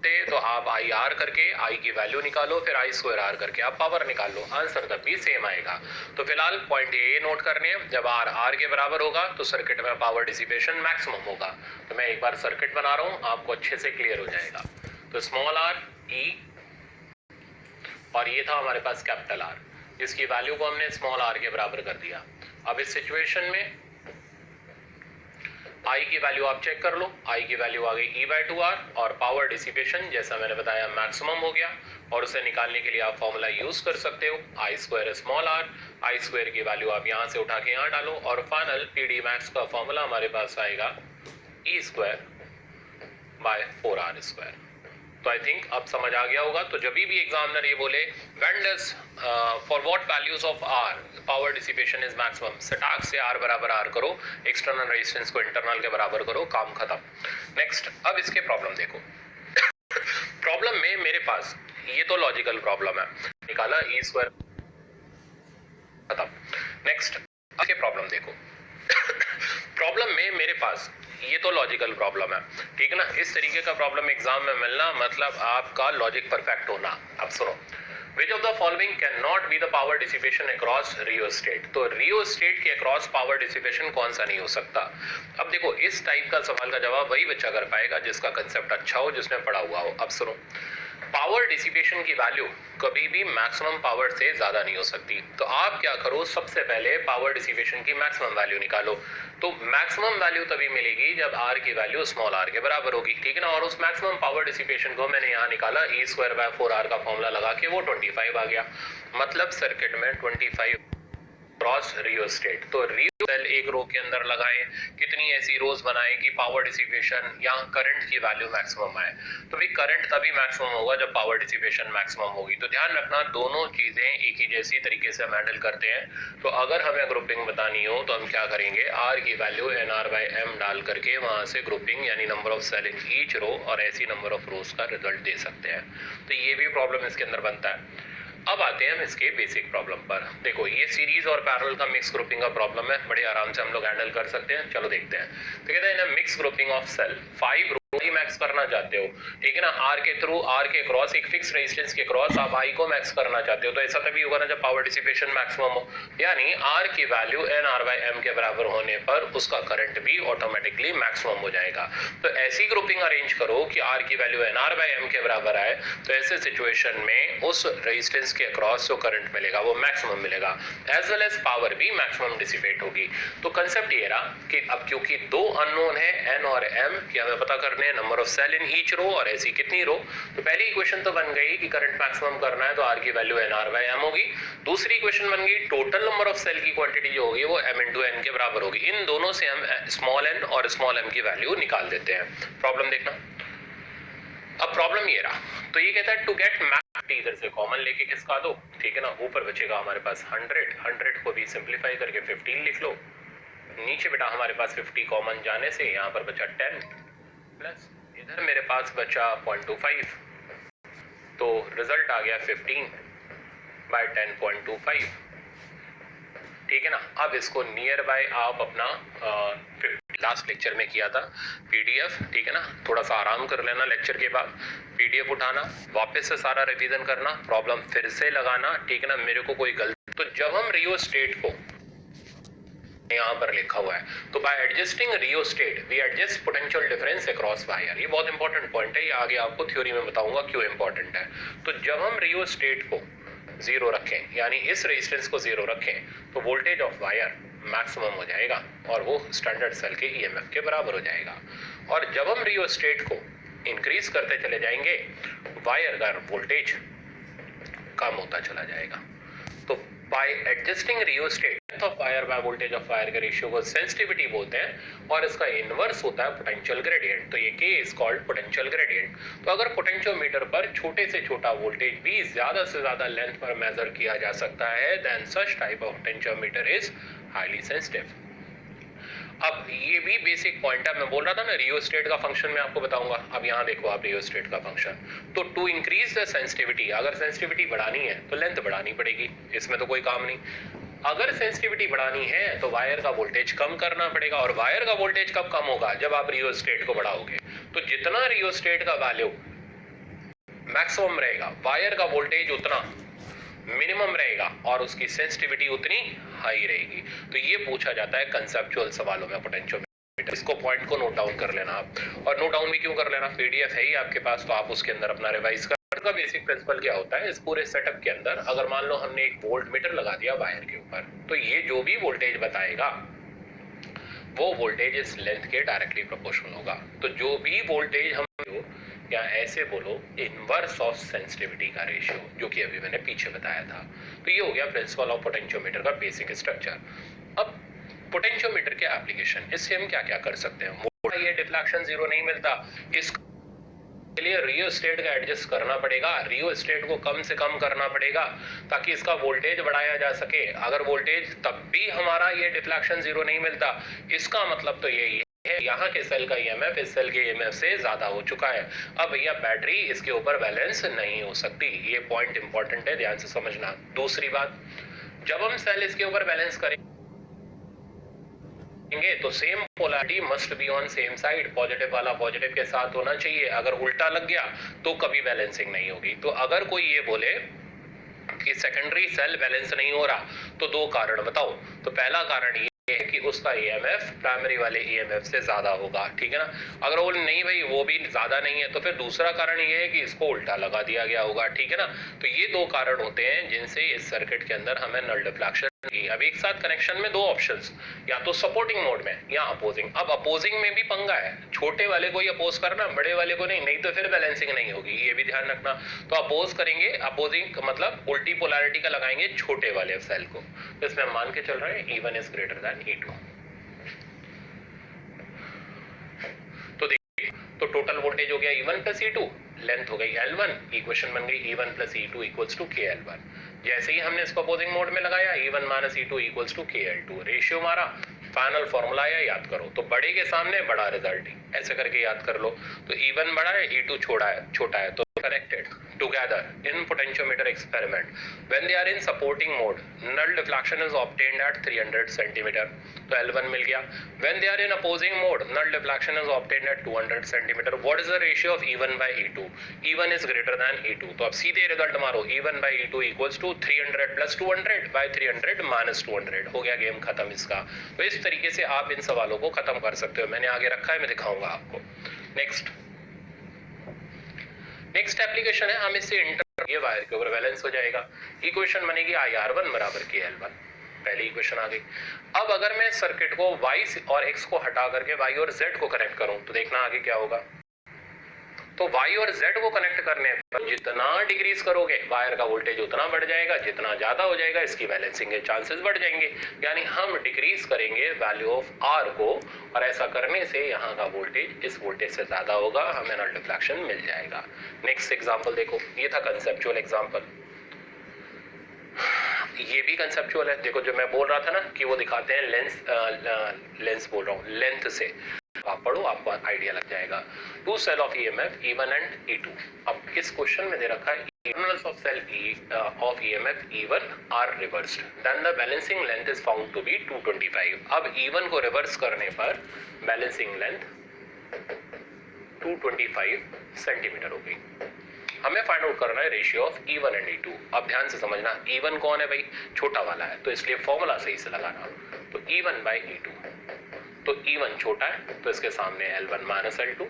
सकते तो आप आई आर करके आई की वैल्यू निकालो, फिर आई स्क्वायर आर करके आप पावर निकाल लो, आंसर तब भी सेम आएगा। तो फिलहाल पॉइंट ये नोट करने हैं, जब आर आर के बराबर होगा तो सर्किट में पावर डिसिपेशन मैक्सिमम होगा। तो मैं एक बार सर्किट बना रहा हूँ, आपको अच्छे से क्लियर हो जाएगा। तो स्मॉल आर ई और ये था हमारे पास कैपिटल आर, जिसकी वैल्यू को हमने स्मॉल आर के बराबर कर दिया। अब इस सिचुएशन में आई की वैल्यू आप चेक कर लो, आई की वैल्यू आ गई E/2R और पावर डिसिपेशन जैसा मैंने बताया मैक्सिमम हो गया, और उसे निकालने के लिए आप फॉर्मूला यूज कर सकते हो I square small R. I square की वैल्यू आप यहाँ से उठा के यहाँ डालो और फाइनल PD मैक्स का फॉर्मूला हमारे पास आएगा E²/4R²। तो आई थिंक अब समझ आ गया होगा। तो जब भी एग्जामिनर ये बोले when does for what values of R power dissipation is maximum, सटाक से आर बराबर आर करो, एक्सटर्नल रेजिस्टेंस को इंटरनल के बराबर करो, काम खत्म। नेक्स्ट, अब इसके प्रॉब्लम देखो। प्रॉब्लम में मेरे पास ये तो लॉजिकल प्रॉब्लम है, निकाला E² खत्म। नेक्स्ट, अब के प्रॉब्लम देखो। प्रॉब्लम में मेरे पास ये तो लॉजिकल प्रॉब्लम है, ठीक है ना। इस तरीके का प्रॉब्लम एग्जाम में मिलना मतलब आपका लॉजिक परफेक्ट होना। अब सुनो, which of the following can not be the power dissipation across rheostat. तो रियोस्टेट के अक्रॉस पावर डिसिपेशन कौन सा नहीं हो सकता। अब देखो, इस टाइप का सवाल का जवाब वही बच्चा कर पाएगा जिसका कंसेप्ट अच्छा हो, जिसने पढ़ा हुआ हो। अब सुनो, पावर डिसिपेशन की वैल्यू कभी भी मैक्सिमम पावर से ज्यादा नहीं हो सकती। तो आप क्या करो, सबसे पहले पावर डिसिपेशन की मैक्सिमम वैल्यू निकालो। तो मैक्सिमम वैल्यू तभी मिलेगी जब आर की वैल्यू स्मॉल आर के बराबर होगी, ठीक है ना। और उस मैक्सिमम पावर डिसिपेशन को मैंने यहाँ निकाला, E²/4R का फॉर्मूला लगा के वो 25 आ गया। मतलब सर्किट में 25 क्रॉस रियोस्टेट। तो रियो सेल एक रो के अंदर लगाएं, कितनी ऐसी रोज बनाएं कि पावर डिसिपेशन या करंट की वैल्यू मैक्सिमम आए। तो भाई करंट तभी मैक्सिमम होगा जब पावर डिसिपेशन मैक्सिमम होगी। तो ध्यान रखना, दोनों चीजें एक ही जैसी तरीके से हम हैंडल करते हैं। तो अगर हमें ग्रुपिंग बतानी हो तो हम क्या करेंगे, आर की वैल्यू NR/M डाल करके वहां से ग्रुपिंग यानी number of cell in each row और ऐसी नंबर ऑफ रोज का रिजल्ट दे सकते हैं। तो ये भी प्रॉब्लम इसके अंदर बनता है। अब आते हैं हम इसके बेसिक प्रॉब्लम पर। देखो, ये सीरीज और पैरेलल का मिक्स ग्रुपिंग का प्रॉब्लम है, बड़े आराम से हम लोग हैंडल कर सकते हैं। चलो देखते हैं। तो कहते हैं ना, mix grouping of cell 5 row ही मैक्स करना चाहते हो, ठीक है ना। आर के थ्रू, आर के क्रॉस, एक फिक्स रेजिस्टेंस के क्रॉस आप आई को मैक्स करना चाहते हो। तो ऐसा तभी होगा ना जब पावर डिसिपेशन मैक्सिमम हो, यानी आर की वैल्यू NR/M के बराबर होने पर उसका करंट भी ऑटोमेटिकली मैक्सिमम हो जाएगा। तो ऐसी ग्रुपिंग अरेंज करो कि आर की वैल्यू NR/M के बराबर आए। तो ऐसे सिचुएशन में उस रेजिस्टेंस के अक्रॉस जो करंट मिलेगा वो मैक्सिमम मिलेगा, एज वेल एज पावर भी मैक्सिमम डिसिपेट होगी। तो कंसेप्ट ये रहा कि अब क्योंकि दो अननोन है N और M की हमें पता करने number of cell in each row और ऐसी कितनी रो। तो पहली इक्वेशन तो बन गई कि करंट मैक्सिमम करना है तो आर की वैल्यू NR/M होगी। दूसरी इक्वेशन बन गई टोटल नंबर ऑफ सेल की क्वांटिटी जो होगी वो M/N के बराबर होगी। इन दोनों से हम स्मॉल n और स्मॉल m की वैल्यू निकाल देते हैं। प्रॉब्लम देखना। अब प्रॉब्लम ये रहा, तो ये कहता है टू गेट मैक्स, इधर से कॉमन लेके किसका दो, ठीक है ना। ऊपर बचेगा हमारे पास 100 को भी सिंप्लीफाई करके 15 लिख लो। नीचे बेटा हमारे पास 50 कॉमन जाने से यहाँ पर बचा 10 प्लस इधर मेरे पास बचा 0.25, तो रिजल्ट आ गया 15/10.25, ठीक है ना। अब इसको नियर बाय आप अपना लास्ट लेक्चर में किया था PDF, ठीक है ना। थोड़ा सा आराम कर लेना लेक्चर के बाद, PDF उठाना, वापस से सारा रिवीजन करना, प्रॉब्लम फिर से लगाना, ठीक है ना। मेरे को कोई गलती, तो जब हम रियोस्टेट को यहाँ पर लिखा हुआ है, तो by adjusting rheostat we adjust potential difference across wire. ये बहुत इंपॉर्टेंट पॉइंट है, ये आगे आपको थ्योरी में बताऊंगा क्यों इंपॉर्टेंट है। तो जब हम रियोस्टेट को 0 रखें, यानी इस रेजिस्टेंस को 0 रखें, तो वोल्टेज ऑफ वायर मैक्सिमम हो जाएगा और वो स्टैंडर्ड सेल के EMF के बराबर हो जाएगा। और जब हम रियोस्टेट को इंक्रीज करते चले जाएंगे, वायर का वोल्टेज कम होता चला जाएगा। तो by adjusting rheostat of wire by voltage of wire के रेशियो को सेंसिटिविटी बोलते हैं, और इसका इनवर्स होता है पोटेंशियल ग्रेडियंट। तो ये K is called potential gradient. तो अगर पोटेंशियोमीटर पर छोटे से छोटा वोल्टेज भी ज्यादा से ज्यादा लेंथ पर मेजर किया जा सकता है, then such type of potentiometer is highly sensitive. अब ये भी बेसिक पॉइंट है, मैं बोल रहा था ना रियोस्टेट का फंक्शन मैं आपको बताऊंगा। अब यहाँ देखो आप रियोस्टेट का फंक्शन, तो टू इंक्रीज द सेंसिटिविटी, अगर सेंसिटिविटी बढ़ानी है तो लेंथ बढ़ानी पड़ेगी, इसमें तो कोई काम नहीं। अगर सेंसिटिविटी बढ़ानी है तो वायर का वोल्टेज कम करना पड़ेगा, और वायर का वोल्टेज कब कम होगा, जब आप रियोस्टेट को बढ़ाओगे। तो जितना रियोस्टेट का वैल्यू मैक्सिमम रहेगा, वायर का वोल्टेज उतना मिनिमम रहेगा और उसकी सेंसिटिविटी उतनी हाई रहेगी। तो ये पूछा जाता है कंसेप्चुअल सवालों में पोटेंशियोमीटर। इसको पॉइंट को नोट डाउन कर लेना आप, और नोट डाउन भी क्यों कर लेना, पीडीएफ है ही आपके पास, तो आप उसके अंदर अपना रिवाइज कर। का बेसिक प्रिंसिपल क्या होता है इस पूरे सेटअप के अंदर, अगर मान लो हमने एक वोल्ट मीटर लगा दिया वायर के ऊपर, तो ये जो भी वोल्टेज बताएगा वो वोल्टेज इस लेंथ के डायरेक्टली प्रोपोर्शनल होगा। तो जो भी वोल्टेज हम, या ऐसे बोलो इनवर्स ऑफ सेंसिटिविटी का रेशियो, जो कि अभी मैंने पीछे बताया था। तो ये हो गया प्रिंसिपल ऑफ पोटेंशियोमीटर का बेसिक स्ट्रक्चर। अब पोटेंशियोमीटर के एप्लीकेशन, इससे हम क्या क्या कर सकते हैं। ये डिफ्लेक्शन जीरो नहीं मिलता, इसके लिए रियोस्टेट का एडजस्ट करना पड़ेगा, रियोस्टेट को कम से कम करना पड़ेगा ताकि इसका वोल्टेज बढ़ाया जा सके। अगर वोल्टेज तब भी हमारा ये डिफ्लेक्शन जीरो नहीं मिलता, इसका मतलब तो यही है यहाँ के सेल का ईएमएफ इस सेल के ईएमएफ से ज्यादा हो चुका है। अब भैया बैटरी इसके ऊपर बैलेंस नहीं हो सकती, ये पॉइंट इंपॉर्टेंट है, ध्यान से समझना। दूसरी बात, जब हम सेल इसके ऊपर बैलेंस करेंगे तो same polarity must be on same side, positive वाला पॉजिटिव के साथ होना चाहिए। अगर उल्टा लग गया तो कभी बैलेंसिंग नहीं होगी। तो अगर कोई ये बोले कि सेकेंडरी सेल बैलेंस नहीं हो रहा, तो दो कारण बताओ। तो पहला कारण ये है कि उसका ईएमएफ प्राइमरी वाले ईएमएफ से ज्यादा होगा, ठीक है ना। अगर वो नहीं भाई वो भी ज्यादा नहीं है, तो फिर दूसरा कारण ये है कि इसको उल्टा लगा दिया गया होगा, ठीक है ना। तो ये दो कारण होते हैं जिनसे इस सर्किट के अंदर हमें नल डिफ्लेक्शन। अब एक साथ कनेक्शन में दो ऑप्शंस, या तो सपोर्टिंग मोड में या अपोजिंग। अब अपोजिंग में भी पंगा है, छोटे वाले को ही अपोज करना, बड़े वाले को नहीं तो फिर बैलेंसिंग नहीं होगी, ये भी ध्यान रखना। तो अपोज करेंगे, अपोजिंग मतलब उल्टी पोलैरिटी का लगाएंगे छोटे वाले सेल को। तो इसमें हम मान के चल रहे हैं E1 is greater than E2। तो देखिए, तो टोटल वोल्टेज हो गया E1 प्लस E2, लेंथ हो गई L1, इक्वेशन बन गई E1 plus E2 equals to KL1। जैसे ही हमने इसको अपोजिंग मोड में लगाया, E1 minus E2 equals to KL2, ratio हमारा फाइनल फॉर्मूला है, याद करो। तो बड़े के सामने बड़ा रिजल्ट, ऐसे करके याद कर लो। तो E1 बड़ा है, E2 छोटा है, तो connected together in potentiometer experiment when they are in supporting mode, null deflection is obtained at 300 centimeter, तो L1 मिल गया। when they are in opposing mode, null deflection is obtained at 200 centimeter. what is the ratio of E1 by E2? E1 is greater than E2। तो अब सीधे result मारो, E1 by E2 equals to 300 plus 200 by 300 minus 200, हो गया game खत्म इसका। तो इस तरीके से आप इन सवालों को खत्म कर सकते हो, मैंने आगे रखा है, मैं दिखाऊंगा आपको। नेक्स्ट एप्लीकेशन है, हम इससे इंटर, ये वायर के ऊपर बैलेंस हो जाएगा। इक्वेशन बनेगी IR1 बराबर KL1, पहली इक्वेशन आ गई। अब अगर मैं सर्किट को Y और X को हटा करके Y और Z को कनेक्ट करूं, तो देखना आगे क्या होगा। तो Y और Z को कनेक्ट करने पर जितना डिक्रीज करोगे वायर का वोल्टेज उतना बढ़ जाएगा, जितना ज्यादा हो जाएगा इसकी बैलेंसिंग के चांसेस बढ़ जाएंगे। यानी हम डिक्रीज करेंगे वैल्यू ऑफ R को, और ऐसा करने से यहाँ का वोल्टेज इस वोल्टेज से ज्यादा होगा, हमें नल डिफ्लेक्शन मिल जाएगा। नेक्स्ट एग्जांपल देखो, ये था कंसेप्चुअल एग्जांपल, ये भी कंसेप्चुअल है। देखो जो मैं बोल रहा था ना कि वो दिखाते हैं लेंस बोल रहा हूँ, लेंथ से आप पढ़ो, आपको आइडिया लग जाएगा। Two cell of EMF E1 and E2। अब इस क्वेश्चन में दे रखा है terminals of cell of EMF E1 are reversed, then the balancing length is found to be 225। अब E1 को रिवर्स करने पर बैलेंसिंग लेंथ 225 सेंटीमीटर हो गई। हमें फाइंड आउट करना है ratio of E1 and E2। अब ध्यान से समझना, E1 कौन है भाई, छोटा वाला है, तो इसलिए फॉर्मूला सही से लगाना। तो E1 बाई E2, तो E1 छोटा है तो इसके सामने L1 माइनस L2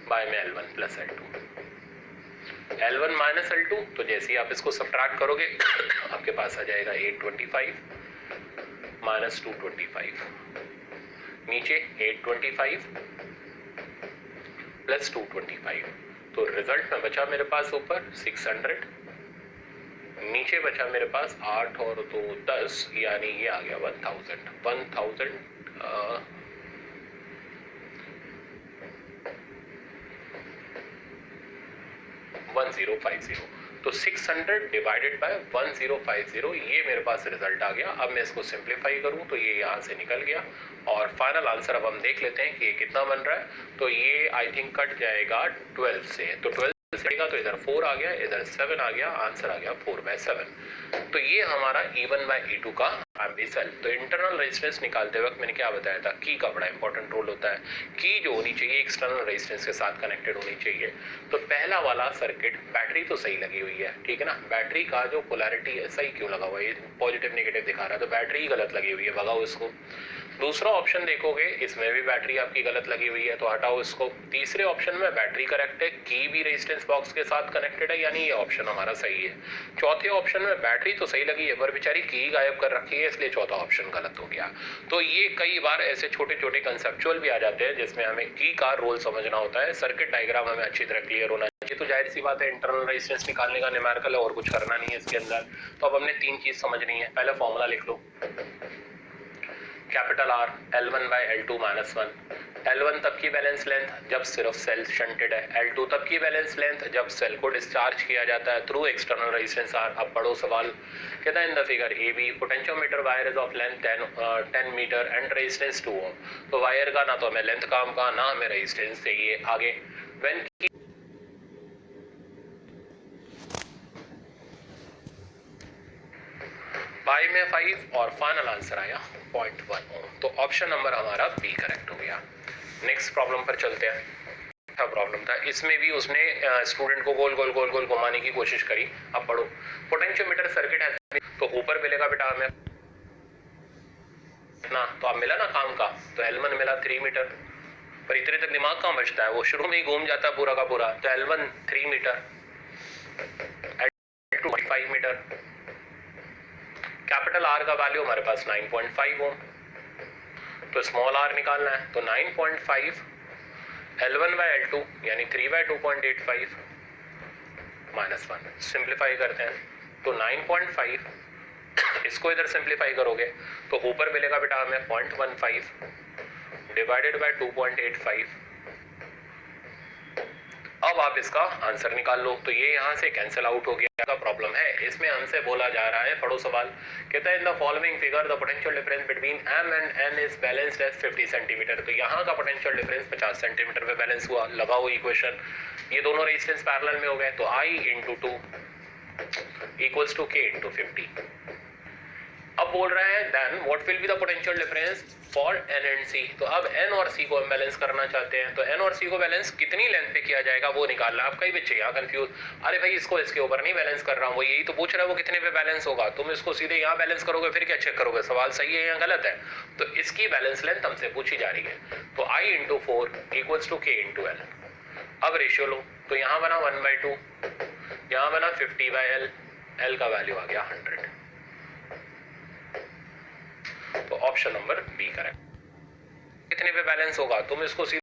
बाय में L1 plus L2, L1 minus L2। तो जैसे ही आप इसको सब्ट्रैक्ट करोगे आपके पास आ जाएगा 825 माइनस 225, नीचे 825 प्लस 225। तो रिजल्ट में बचा मेरे पास ऊपर 600, नीचे बचा मेरे पास 8 और 2 10, यानी ये आ गया 1000 1050। तो 600 डिवाइडेड बाय 1050, ये मेरे पास रिजल्ट आ गया। अब मैं इसको सिंप्लीफाई करूं तो ये यहाँ से निकल गया, और फाइनल आंसर अब हम देख लेते हैं कि ये कितना बन रहा है। तो ये आई थिंक कट जाएगा 12 से, तो 12 से तो इधर 4 आ गया, इधर 7 आ गया, आंसर आ गया 4/7। तो ये हमारा E1 बाय E2 का सेल। तो इंटरनल रेजिस्टेंस निकालते वक्त मैंने क्या बताया था, की का बड़ा इंपॉर्टेंट रोल होता है। की जो होनी चाहिए एक्सटर्नल रेजिस्टेंस के साथ कनेक्टेड होनी चाहिए। तो पहला वाला सर्किट बैटरी तो सही लगी हुई है, ठीक है ना, बैटरी का जो पोलैरिटी है सही क्यों लगा हुआ है, पॉजिटिव नेगेटिव दिखा रहा है, तो बैटरी ही गलत लगी हुई है, भगाओ इसको। दूसरा ऑप्शन देखोगे इसमें भी बैटरी आपकी गलत लगी हुई है, तो हटाओ इसको। तीसरे ऑप्शन में बैटरी करेक्ट है, की भी रेजिस्टेंस बॉक्स के साथ कनेक्टेड है, यानी ये ऑप्शन हमारा सही है। चौथे ऑप्शन में बैटरी तो सही लगी है पर बेचारी की गायब कर रखी है, इसलिए चौथा ऑप्शन गलत हो गया। तो ये कई बार ऐसे छोटे छोटे कंसेप्चुअल भी आ जाते हैं जिसमें हमें की का रोल समझना होता है, सर्किट डायग्राम हमें अच्छी तरह क्लियर होना चाहिए। तो जाहिर सी बात है इंटरनल रेजिस्टेंस निकालने का न्यूमेरिकल है और कुछ करना नहीं है इसके अंदर। तो अब हमने तीन चीज समझनी है। पहले फॉर्मूला लिख लो, capital R L1 by L2 minus 1। L1 तब की बैलेंस लेंथ जब सिर्फ सेल शंटेड है, L2 तब की बैलेंस लेंथ जब सेल को डिस्चार्ज किया जाता है थ्रू एक्सटर्नल रेजिस्टेंस आर। अब पढ़ो सवाल, कहता है in the figure A B potentiometer wire is of length 10 metre and resistance 2 ohm. तो वायर का ना तो हमें लेंथ काम का ना हमें रेजिस्टेंस चाहिए। आगे व्हेन पाई में 5 और फाइनल आंसर आया 0.1 ओम। तो ऑप्शन नंबर हमारा बी करेक्ट हो गया। नेक्स्ट प्रॉब्लम पर चलते हैं। अच्छा प्रॉब्लम था, इसमें भी उसने स्टूडेंट को गोल गोल गोल गोल घुमाने की कोशिश करी। अब पढ़ो, पोटेंशियोमीटर सर्किट है तो ऊपर मिलेगा बेटा हमें ना, तो अब मिला ना काम का, तो L1 मिला 3 मीटर, पर इतने तक दिमाग कहाँ बचता है, वो शुरू में ही घूम जाता है पूरा का पूरा। तो L1 3 metre, L2 5 metre, capital R का वैल्यू हमारे पास 9.5 ओम, तो स्मॉल आर निकालना है। तो 9.5 L1 बाई L2 यानी 3 बाई 2.85 माइनस 1, सिंप्लीफाई करते हैं तो 9.5, इसको इधर सिंप्लीफाई करोगे तो ऊपर मिलेगा बेटा हमें 0.15 डिवाइडेड बाई 2.85। अब आप इसका आंसर निकाल लो, तो ये यहाँ से कैंसिल आउट हो गया। का प्रॉब्लम है इसमें हमसे बोला जा रहा है, पढ़ो सवाल, कहता है in the following figure the potential difference between M and N is balanced as 50 centimetre. तो यहाँ का पोटेंशियल डिफरेंस 50 सेंटीमीटर पे बैलेंस हुआ। लगाओ इक्वेशन, ये दोनों रेजिस्टेंस पैरेलल में हो गए, तो I into 2 equals to K into 50। अब बोल रहा है then what will be the potential difference for N and C। तो अब N और C को हम बैलेंस करना चाहते हैं, तो N और C को बैलेंस कितनी लेंथ पे किया जाएगा वो निकालना। आप कई बच्चे यहाँ कंफ्यूज, अरे भाई इसको इसके ऊपर नहीं बैलेंस कर रहा हूँ, वो यही तो पूछ रहा है वो कितने पे बैलेंस होगा, तुम इसको सीधे यहाँ बैलेंस करोगे फिर क्या चेक करोगे सवाल सही है या गलत है। तो इसकी बैलेंस लेंथ हमसे पूछी जा रही है, तो I into 4 equals to K into L। अब रेशियो लो, तो यहाँ बना 1/2, यहाँ बना 50 बाई L, L का वैल्यू आ गया 100। तो ऑप्शन नंबर बी करेक्ट। कितने पे बैलेंस होगा, तुम इसको सीधे